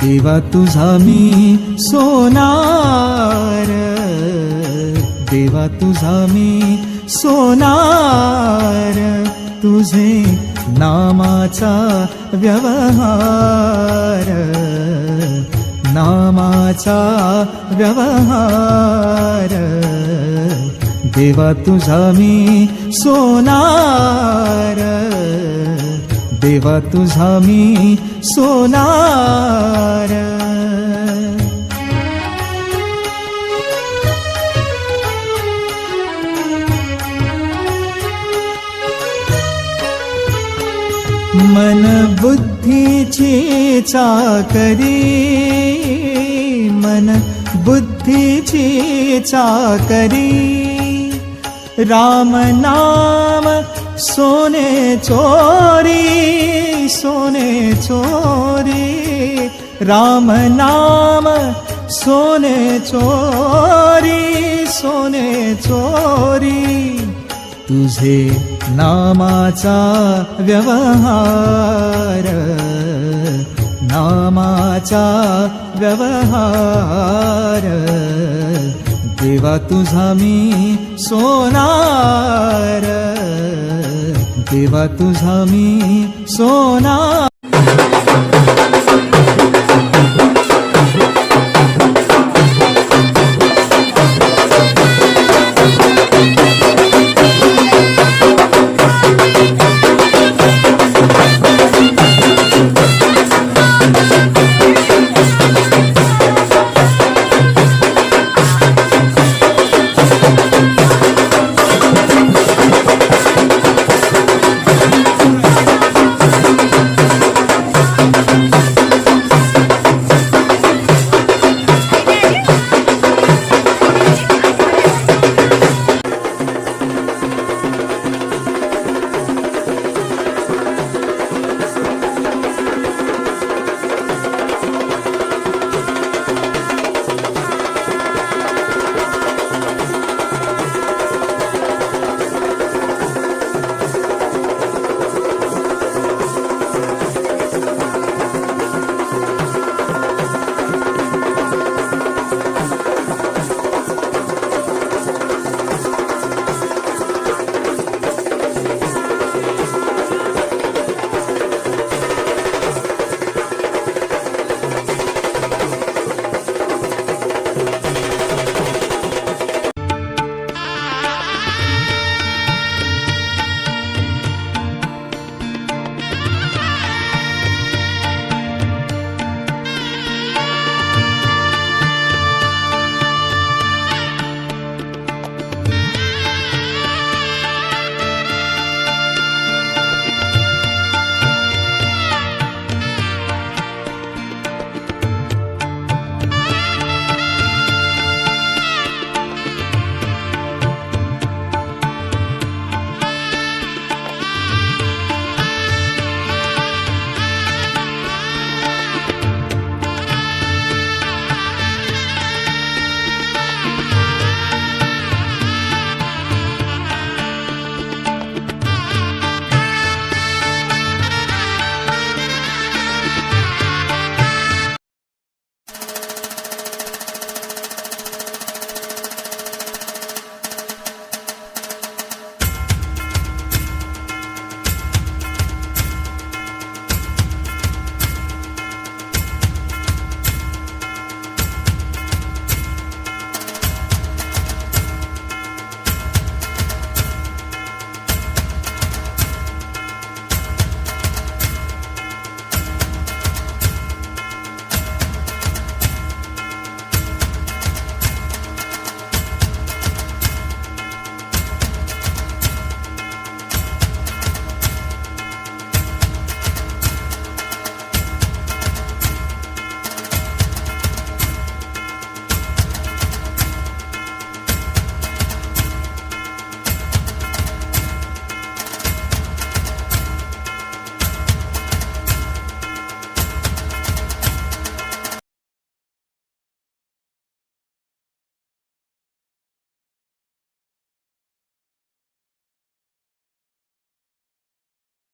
देवा तुझा मी सोनार, देवा तुझा मी सोनार, तुझे नामाचा व्यवहार, नामाचा व्यवहार, देवा तुझा मी सोनार, देवा तुझा मी सोनार. मन बुद्धीची चाकरी, मन बुद्धीची चाकरी, राम नाम सोने चोरी, सोने चोरी, राम नाम सोने चोरी, सोने चोरी, तुझे नामाचा व्यवहार, नामाचा व्यवहार, देवा तुझा मी सोनार, देवा तुझा मी सोनार.